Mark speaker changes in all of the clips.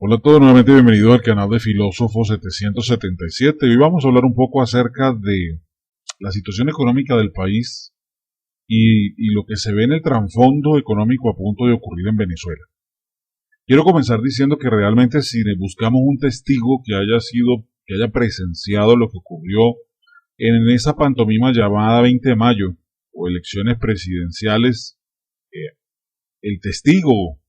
Speaker 1: Hola a todos, nuevamente bienvenidos al canal de Filósofo 777. Hoy vamos a hablar un poco acerca de la situación económica del país y lo que se ve en el trasfondo económico a punto de ocurrir en Venezuela. Quiero comenzar diciendo que realmente si buscamos un testigo que haya presenciado lo que ocurrió en esa pantomima llamada 20 de mayo o elecciones presidenciales, el testigo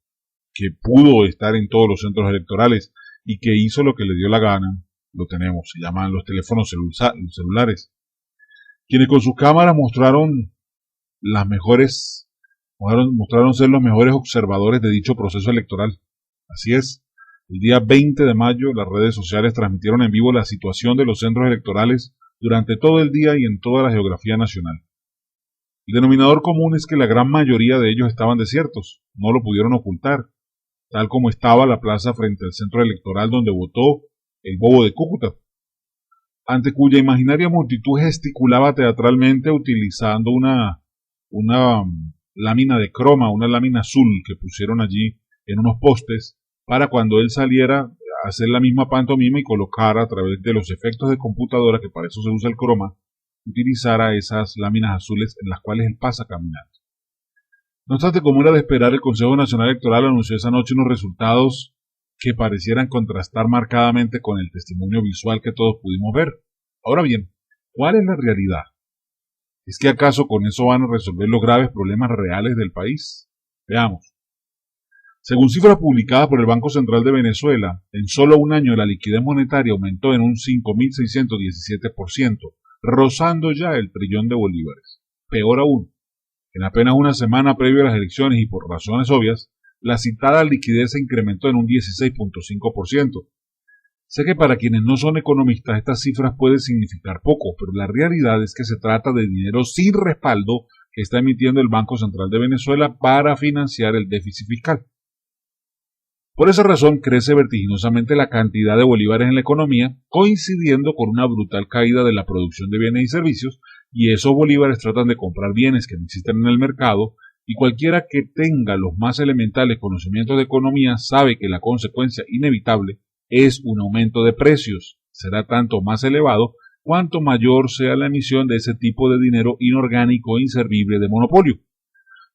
Speaker 1: que pudo estar en todos los centros electorales y que hizo lo que le dio la gana, lo tenemos, se llaman los teléfonos celulares, quienes con sus cámaras mostraron ser los mejores observadores de dicho proceso electoral. Así es, el día 20 de mayo las redes sociales transmitieron en vivo la situación de los centros electorales durante todo el día y en toda la geografía nacional. El denominador común es que la gran mayoría de ellos estaban desiertos, no lo pudieron ocultar, tal como estaba la plaza frente al centro electoral donde votó el bobo de Cúcuta, ante cuya imaginaria multitud gesticulaba teatralmente utilizando una lámina de croma, una lámina azul que pusieron allí en unos postes para cuando él saliera a hacer la misma pantomima y colocara a través de los efectos de computadora, que para eso se usa el croma, utilizara esas láminas azules en las cuales él pasa caminando. No obstante, como era de esperar, el Consejo Nacional Electoral anunció esa noche unos resultados que parecieran contrastar marcadamente con el testimonio visual que todos pudimos ver. Ahora bien, ¿cuál es la realidad? ¿Es que acaso con eso van a resolver los graves problemas reales del país? Veamos. Según cifras publicadas por el Banco Central de Venezuela, en solo un año la liquidez monetaria aumentó en un 5.617%, rozando ya el trillón de bolívares. Peor aún, en apenas una semana previo a las elecciones y por razones obvias, la citada liquidez se incrementó en un 16.5%. Sé que para quienes no son economistas estas cifras pueden significar poco, pero la realidad es que se trata de dinero sin respaldo que está emitiendo el Banco Central de Venezuela para financiar el déficit fiscal. Por esa razón crece vertiginosamente la cantidad de bolívares en la economía, coincidiendo con una brutal caída de la producción de bienes y servicios, y esos bolívares tratan de comprar bienes que no existen en el mercado, y cualquiera que tenga los más elementales conocimientos de economía sabe que la consecuencia inevitable es un aumento de precios. Será tanto más elevado cuanto mayor sea la emisión de ese tipo de dinero inorgánico e inservible de monopolio.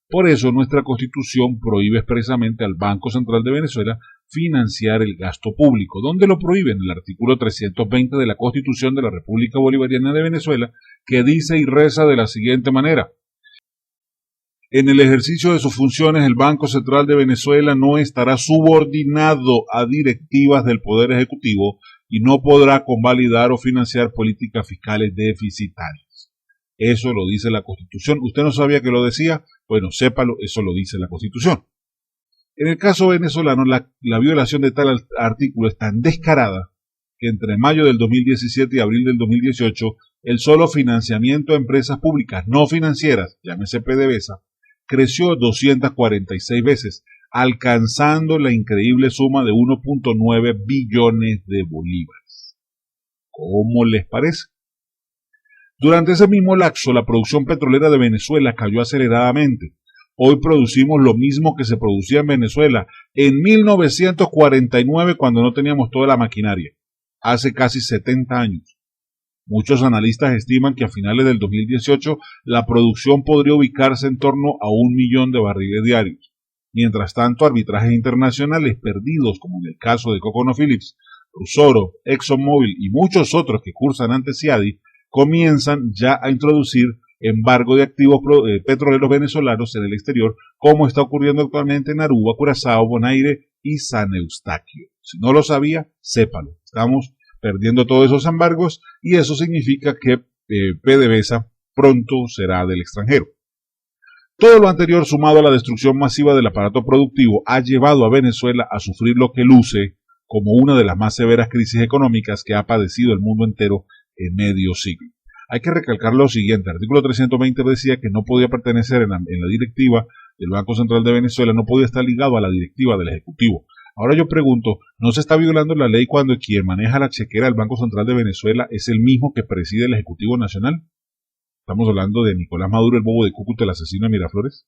Speaker 1: Por eso nuestra Constitución prohíbe expresamente al Banco Central de Venezuela financiar el gasto público. ¿Dónde lo prohíbe? En el artículo 320 de la Constitución de la República Bolivariana de Venezuela, que dice y reza de la siguiente manera: en el ejercicio de sus funciones, el Banco Central de Venezuela no estará subordinado a directivas del Poder Ejecutivo y no podrá convalidar o financiar políticas fiscales deficitarias. Eso lo dice la Constitución. ¿Usted no sabía que lo decía? Bueno, sépalo, eso lo dice la Constitución. En el caso venezolano, la violación de tal artículo es tan descarada que entre mayo del 2017 y abril del 2018, el solo financiamiento a empresas públicas no financieras, llámese PDVSA, creció 246 veces, alcanzando la increíble suma de 1.9 billones de bolívares. ¿Cómo les parece? Durante ese mismo lapso, la producción petrolera de Venezuela cayó aceleradamente. Hoy producimos lo mismo que se producía en Venezuela en 1949, cuando no teníamos toda la maquinaria, hace casi 70 años. Muchos analistas estiman que a finales del 2018 la producción podría ubicarse en torno a 1 millón de barriles diarios. Mientras tanto, arbitrajes internacionales perdidos, como en el caso de ConocoPhillips, Rusoro, ExxonMobil y muchos otros que cursan ante CIADI, comienzan ya a introducir embargo de activos petroleros venezolanos en el exterior, como está ocurriendo actualmente en Aruba, Curazao, Bonaire y San Eustaquio. Si no lo sabía, sépalo. Estamos perdiendo todos esos embargos y eso significa que PDVSA pronto será del extranjero. Todo lo anterior, sumado a la destrucción masiva del aparato productivo, ha llevado a Venezuela a sufrir lo que luce como una de las más severas crisis económicas que ha padecido el mundo entero en medio siglo. Hay que recalcar lo siguiente: el artículo 320 decía que no podía pertenecer en la directiva del Banco Central de Venezuela, no podía estar ligado a la directiva del Ejecutivo. Ahora yo pregunto, ¿no se está violando la ley cuando quien maneja la chequera del Banco Central de Venezuela es el mismo que preside el Ejecutivo Nacional? Estamos hablando de Nicolás Maduro, el bobo de Cúcuta, el asesino de Miraflores.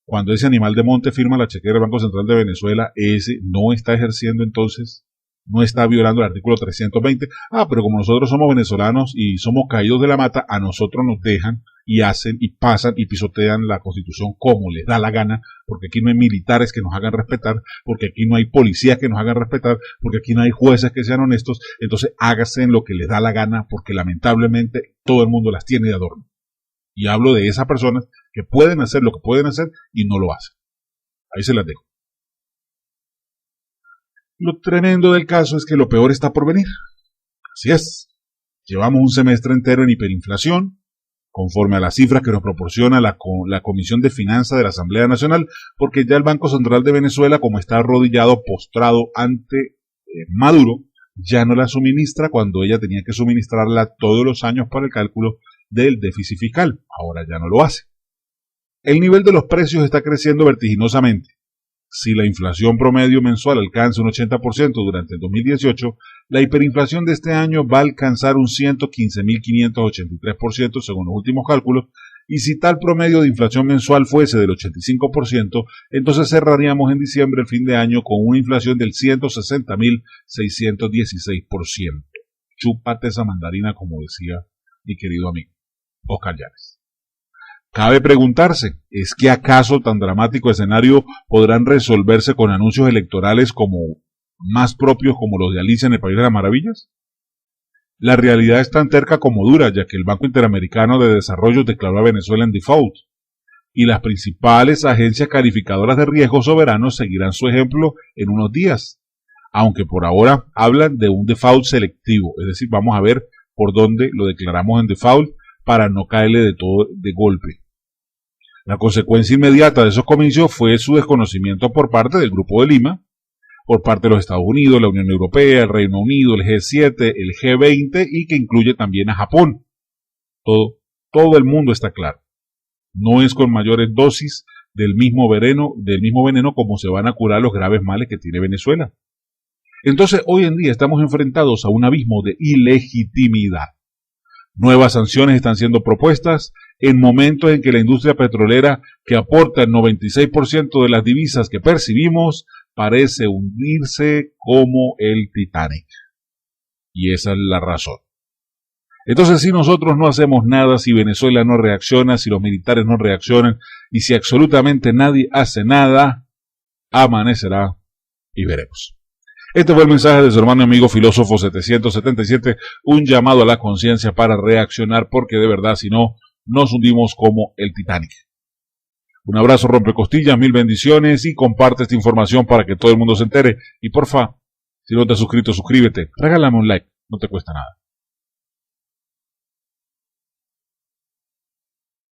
Speaker 1: Cuando ese animal de monte firma la chequera del Banco Central de Venezuela, ese no está ejerciendo entonces, no está violando el artículo 320. Pero como nosotros somos venezolanos y somos caídos de la mata, a nosotros nos dejan y hacen y pasan y pisotean la Constitución como les da la gana, porque aquí no hay militares que nos hagan respetar, porque aquí no hay policías que nos hagan respetar, porque aquí no hay jueces que sean honestos. Entonces hágase en lo que les da la gana, porque lamentablemente todo el mundo las tiene de adorno. Y hablo de esas personas que pueden hacer lo que pueden hacer y no lo hacen. Ahí se las dejo. Lo tremendo del caso es que lo peor está por venir. Así es. Llevamos un semestre entero en hiperinflación, conforme a las cifras que nos proporciona la Comisión de Finanzas de la Asamblea Nacional, porque ya el Banco Central de Venezuela, como está arrodillado, postrado ante Maduro, ya no la suministra cuando ella tenía que suministrarla todos los años para el cálculo del déficit fiscal. Ahora ya no lo hace. El nivel de los precios está creciendo vertiginosamente. Si la inflación promedio mensual alcanza un 80% durante el 2018, la hiperinflación de este año va a alcanzar un 115.583% según los últimos cálculos, y si tal promedio de inflación mensual fuese del 85%, entonces cerraríamos en diciembre el fin de año con una inflación del 160.616%. Chúpate esa mandarina, como decía mi querido amigo Oscar Llanes. Cabe preguntarse, ¿es que acaso tan dramático escenario podrán resolverse con anuncios electorales como más propios como los de Alicia en el País de las Maravillas? La realidad es tan terca como dura, ya que el Banco Interamericano de Desarrollo declaró a Venezuela en default, y las principales agencias calificadoras de riesgo soberanos seguirán su ejemplo en unos días, aunque por ahora hablan de un default selectivo, es decir, vamos a ver por dónde lo declaramos en default para no caerle de todo de golpe. La consecuencia inmediata de esos comicios fue su desconocimiento por parte del Grupo de Lima, por parte de los Estados Unidos, la Unión Europea, el Reino Unido, el G7, el G20 y que incluye también a Japón. Todo el mundo está claro. No es con mayores dosis del mismo veneno como se van a curar los graves males que tiene Venezuela. Entonces, hoy en día estamos enfrentados a un abismo de ilegitimidad. Nuevas sanciones están siendo propuestas en momentos en que la industria petrolera, que aporta el 96% de las divisas que percibimos, parece hundirse como el Titanic. Y esa es la razón. Entonces, si nosotros no hacemos nada, si Venezuela no reacciona, si los militares no reaccionan, y si absolutamente nadie hace nada, amanecerá y veremos. Este fue el mensaje de su hermano y amigo Filósofo 777, un llamado a la conciencia para reaccionar, porque de verdad, si no, nos hundimos como el Titanic. Un abrazo rompecostillas, mil bendiciones y comparte esta información para que todo el mundo se entere. Y porfa, si no te has suscrito, suscríbete, regálame un like, no te cuesta nada.